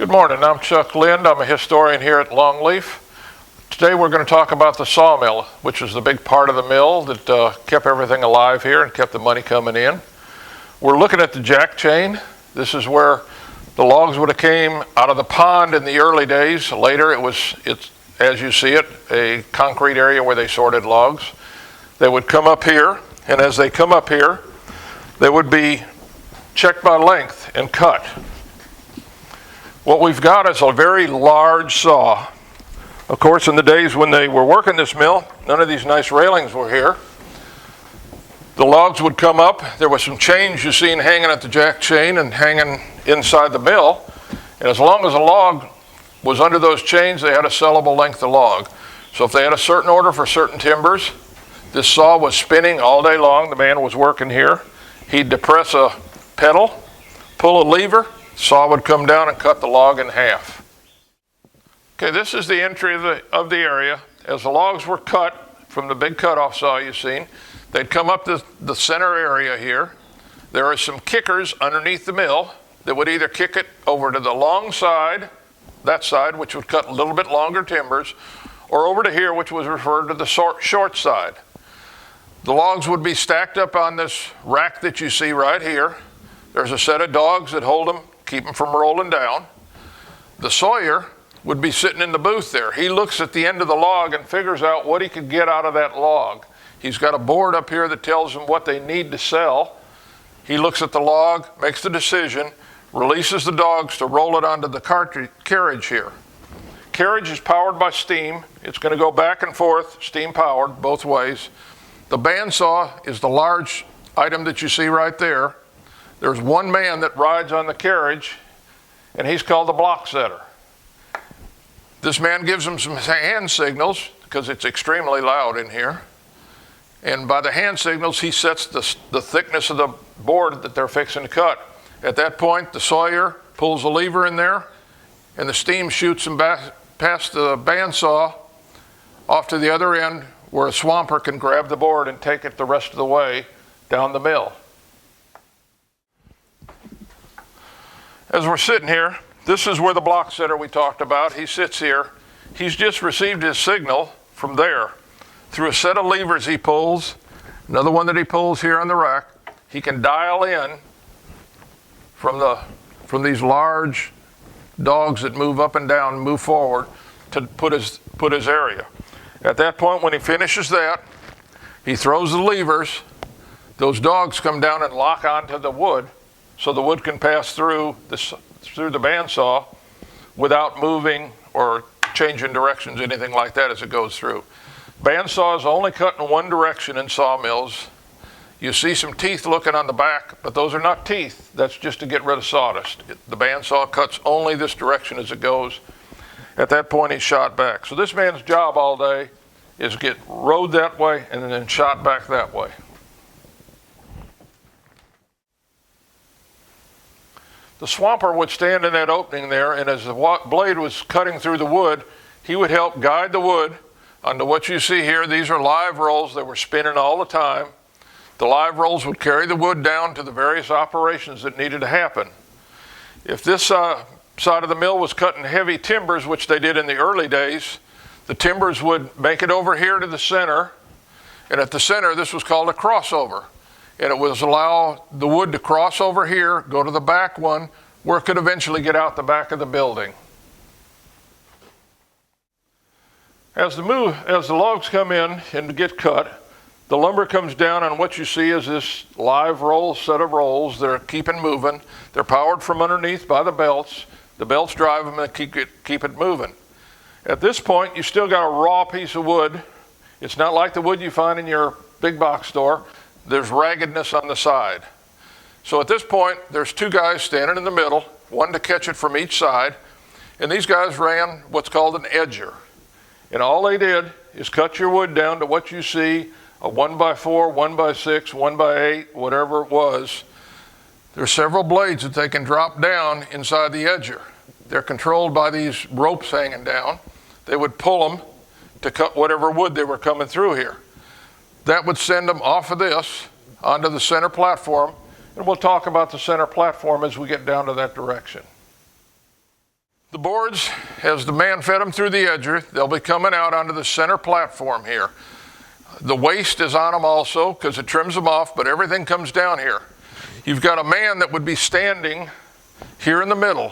Good morning, I'm Chuck Lind. I'm a historian here at LongLeaf. Today we're going to talk about the sawmill, which is the big part of the mill that kept everything alive here and kept the money coming in. We're looking at the jack chain. This is where the logs would have came out of the pond in the early days. Later it's as you see it, a concrete area where they sorted logs. They would come up here, and as they come up here, they would be checked by length and cut. What we've got is a very large saw. Of course, in the days when they were working this mill, none of these nice railings were here. The logs would come up. There was some chains you seen hanging at the jack chain and hanging inside the mill. And as long as a log was under those chains, they had a sellable length of log. So if they had a certain order for certain timbers, this saw was spinning all day long. The man was working here. He'd depress a pedal, pull a lever, saw would come down and cut the log in half. Okay, this is the entry of the area. As the logs were cut from the big cutoff saw you've seen, they'd come up the center area here. There are some kickers underneath the mill that would either kick it over to the long side, that side, which would cut a little bit longer timbers, or over to here, which was referred to the short side. The logs would be stacked up on this rack that you see right here. There's a set of dogs that hold them, keep them from rolling down. The sawyer would be sitting in the booth there. He looks at the end of the log and figures out what he could get out of that log. He's got a board up here that tells him what they need to sell. He looks at the log, makes the decision, releases the dogs to roll it onto the carriage here. Carriage is powered by steam. It's going to go back and forth, steam powered both ways. The bandsaw is the large item that you see right there. There's one man that rides on the carriage, and he's called the block setter. This man gives them some hand signals because it's extremely loud in here. And by the hand signals, he sets the thickness of the board that they're fixing to cut. At that point, the sawyer pulls a lever in there, and the steam shoots them back past the bandsaw off to the other end where a swamper can grab the board and take it the rest of the way down the mill. As we're sitting here, this is where the block setter we talked about, he sits here. He's just received his signal from there through a set of levers he pulls, another one that he pulls here on the rack. He can dial in from these large dogs that move up and down, move forward to put his area. At that point, when he finishes that, he throws the levers. Those dogs come down and lock onto the wood, so the wood can pass through the bandsaw without moving or changing directions, anything like that as it goes through. Bandsaws only cut in one direction in sawmills. You see some teeth looking on the back, but those are not teeth. That's just to get rid of sawdust. The bandsaw cuts only this direction as it goes. At that point, he's shot back. So this man's job all day is get rode that way and then shot back that way. The swamper would stand in that opening there, and as the blade was cutting through the wood, he would help guide the wood onto what you see here. These are live rolls that were spinning all the time. The live rolls would carry the wood down to the various operations that needed to happen. If this side of the mill was cutting heavy timbers, which they did in the early days, the timbers would make it over here to the center, and at the center this was called a crossover. And it was allow the wood to cross over here, go to the back one, where it could eventually get out the back of the building. As the logs come in and get cut, the lumber comes down, and what you see is this live roll set of rolls. They're keeping moving. They're powered from underneath by the belts. The belts drive them and keep it moving. At this point, you still got a raw piece of wood. It's not like the wood you find in your big box store. There's raggedness on the side. So at this point, there's two guys standing in the middle, one to catch it from each side, and these guys ran what's called an edger. And all they did is cut your wood down to what you see, a 1x4, 1x6, 1x8, whatever it was. There's several blades that they can drop down inside the edger. They're controlled by these ropes hanging down. They would pull them to cut whatever wood they were coming through here. That would send them off of this onto the center platform, and we'll talk about the center platform as we get down to that direction. The boards, as the man fed them through the edger, they'll be coming out onto the center platform here. The waste is on them also because it trims them off, but everything comes down here. You've got a man that would be standing here in the middle,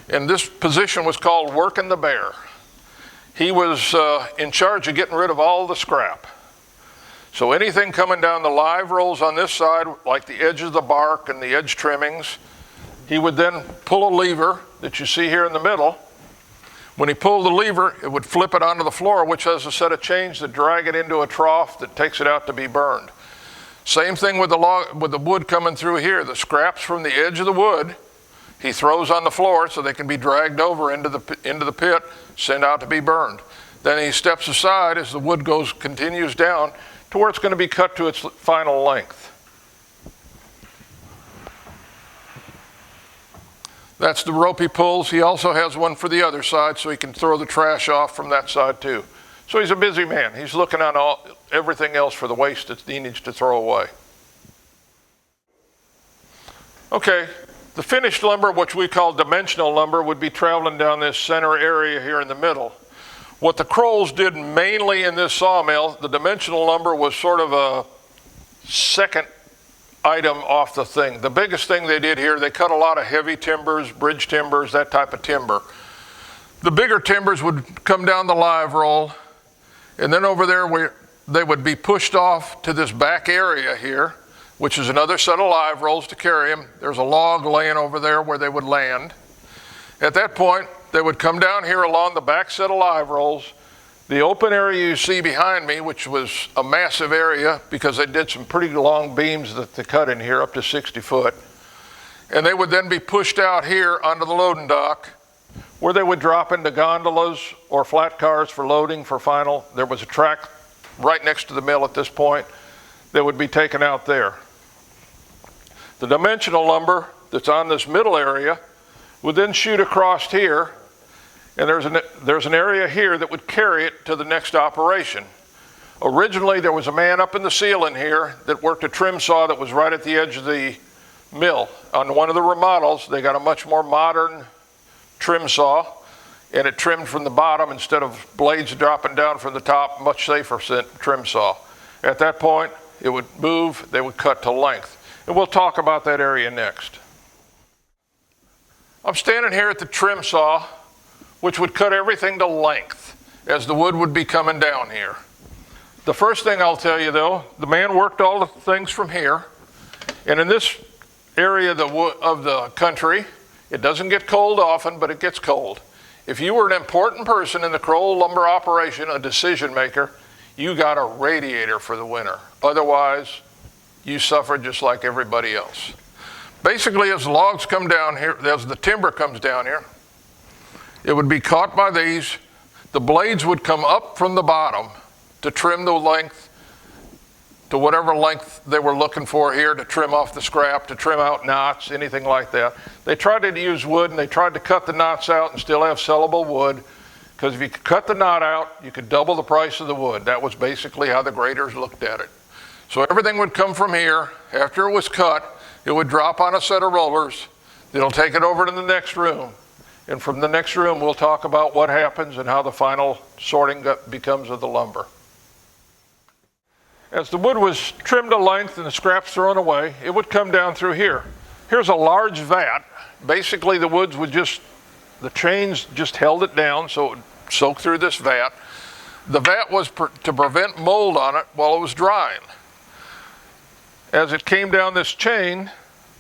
and this position was called working the bear. He was in charge of getting rid of all the scrap. So anything coming down the live rolls on this side, like the edge of the bark and the edge trimmings, he would then pull a lever that you see here in the middle. When he pulled the lever, it would flip it onto the floor, which has a set of chains that drag it into a trough that takes it out to be burned. Same thing with the wood coming through here. The scraps from the edge of the wood, he throws on the floor so they can be dragged over into the pit, sent out to be burned. Then he steps aside as the wood continues down to where it's going to be cut to its final length. That's the rope he pulls. He also has one for the other side so he can throw the trash off from that side too. So he's a busy man. He's looking on everything else for the waste that he needs to throw away. Okay, the finished lumber, which we call dimensional lumber, would be traveling down this center area here in the middle. What the Crowells did mainly in this sawmill, the dimensional lumber was sort of a second item off the thing. The biggest thing they did here, they cut a lot of heavy timbers, bridge timbers, that type of timber. The bigger timbers would come down the live roll, and then over there they would be pushed off to this back area here, which is another set of live rolls to carry them. There's a log laying over there where they would land. At that point, they would come down here along the back set of live rolls. The open area you see behind me, which was a massive area because they did some pretty long beams that they cut in here, up to 60 foot. And they would then be pushed out here onto the loading dock where they would drop into gondolas or flat cars for loading for final. There was a track right next to the mill at this point that would be taken out there. The dimensional lumber that's on this middle area would then shoot across here, and there's an area here that would carry it to the next operation. Originally, there was a man up in the ceiling here that worked a trim saw that was right at the edge of the mill. On one of the remodels, they got a much more modern trim saw, and it trimmed from the bottom instead of blades dropping down from the top, much safer trim saw. At that point, it would move, they would cut to length. And we'll talk about that area next. I'm standing here at the trim saw, which would cut everything to length as the wood would be coming down here. The first thing I'll tell you though, the man worked all the things from here, and in this area of the country, it doesn't get cold often, but it gets cold. If you were an important person in the Crowell lumber operation, a decision maker, you got a radiator for the winter. Otherwise, you suffer just like everybody else. Basically, as the logs come down here, as the timber comes down here, it would be caught by these. The blades would come up from the bottom to trim the length to whatever length they were looking for here, to trim off the scrap, to trim out knots, anything like that. They tried to use wood, and they tried to cut the knots out and still have sellable wood, because if you could cut the knot out, you could double the price of the wood. That was basically how the graders looked at it. So everything would come from here. After it was cut, it would drop on a set of rollers. They'll take it over to the next room. And from the next room, we'll talk about what happens and how the final sorting becomes of the lumber. As the wood was trimmed to length and the scraps thrown away, it would come down through here. Here's a large vat. Basically, the woods would the chains just held it down so it would soak through this vat. The vat was to prevent mold on it while it was drying. As it came down this chain,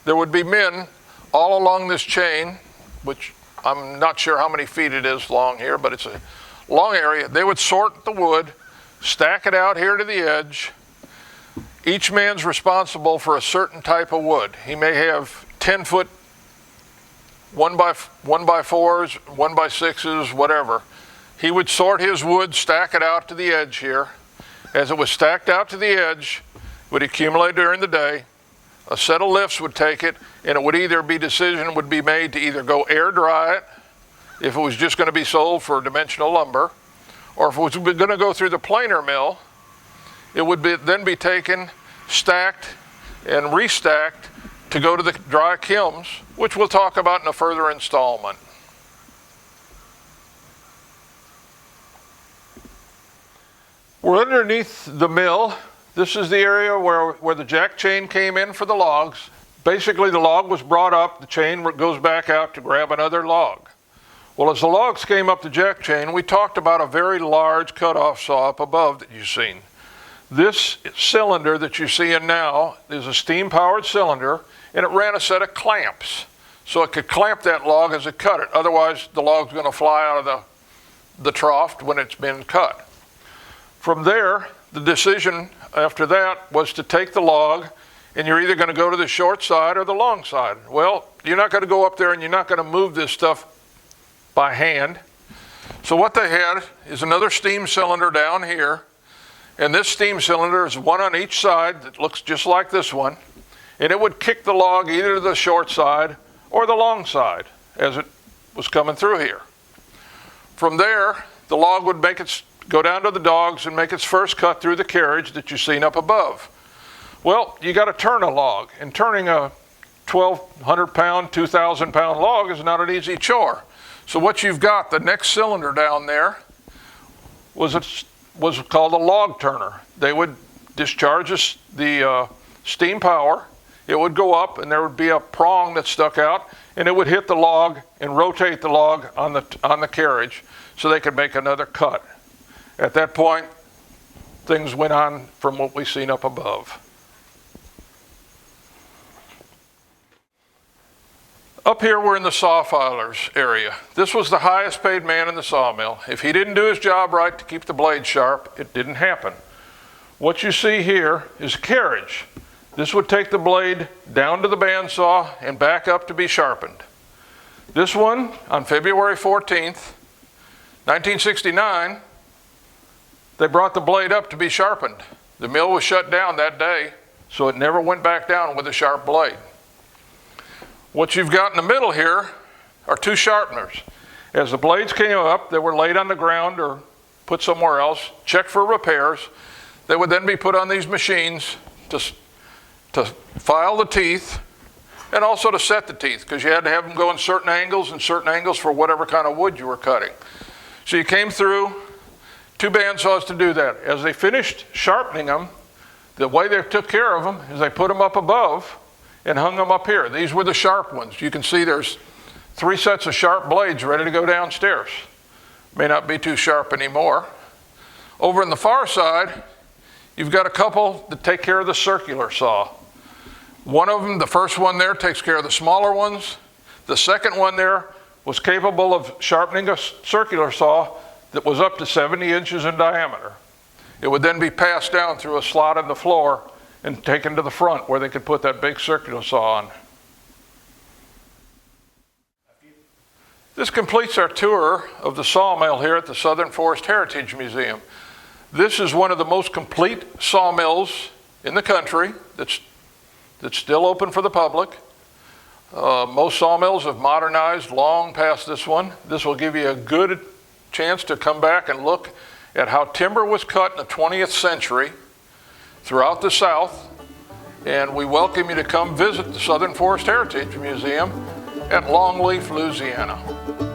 there would be men all along this chain, which I'm not sure how many feet it is long here, but it's a long area. They would sort the wood, stack it out here to the edge. Each man's responsible for a certain type of wood. He may have 10-foot 1x4s, 1x6s, whatever. He would sort his wood, stack it out to the edge here. As it was stacked out to the edge, it would accumulate during the day. A set of lifts would take it, and it would either be decision would be made to either go air dry it, if it was just going to be sold for dimensional lumber, or if it was going to go through the planer mill, it would then be taken, stacked, and restacked to go to the dry kilns, which we'll talk about in a further installment. We're underneath the mill. This is the area where the jack chain came in for the logs. Basically, the log was brought up, the chain goes back out to grab another log. Well, as the logs came up the jack chain, we talked about a very large cutoff saw up above that you've seen. This cylinder that you're seeing now is a steam-powered cylinder, and it ran a set of clamps. So it could clamp that log as it cut it. Otherwise, the log's going to fly out of the trough when it's been cut. From there, the decision after that was to take the log, and you're either going to go to the short side or the long side. Well, you're not going to go up there and you're not going to move this stuff by hand. So what they had is another steam cylinder down here, and this steam cylinder is one on each side that looks just like this one, and it would kick the log either to the short side or the long side as it was coming through here. From there, the log would go down to the dogs and make its first cut through the carriage that you've seen up above. Well, you got to turn a log, and turning a 1,200 pound, 2,000 pound log is not an easy chore. So what you've got, the next cylinder down there was called a log turner. They would discharge the steam power. It would go up, and there would be a prong that stuck out, and it would hit the log and rotate the log on the carriage so they could make another cut. At that point, things went on from what we've seen up above. Up here, we're in the saw filers area. This was the highest paid man in the sawmill. If he didn't do his job right to keep the blade sharp, it didn't happen. What you see here is a carriage. This would take the blade down to the bandsaw and back up to be sharpened. This one, on February 14th, 1969, they brought the blade up to be sharpened. The mill was shut down that day, so it never went back down with a sharp blade. What you've got in the middle here are two sharpeners. As the blades came up, they were laid on the ground or put somewhere else, checked for repairs. They would then be put on these machines to file the teeth and also to set the teeth, because you had to have them go in certain angles and certain angles for whatever kind of wood you were cutting. So you came through two bandsaws to do that. As they finished sharpening them, the way they took care of them is they put them up above and hung them up here. These were the sharp ones. You can see there's 3 sets of sharp blades ready to go downstairs. May not be too sharp anymore. Over on the far side, you've got a couple that take care of the circular saw. One of them, the first one there, takes care of the smaller ones. The second one there was capable of sharpening a circular saw that was up to 70 inches in diameter. It would then be passed down through a slot in the floor and taken to the front where they could put that big circular saw on. This completes our tour of the sawmill here at the Southern Forest Heritage Museum. This is one of the most complete sawmills in the country that's still open for the public. Most sawmills have modernized long past this one. This will give you a good chance to come back and look at how timber was cut in the 20th century throughout the South, and we welcome you to come visit the Southern Forest Heritage Museum at LongLeaf, Louisiana.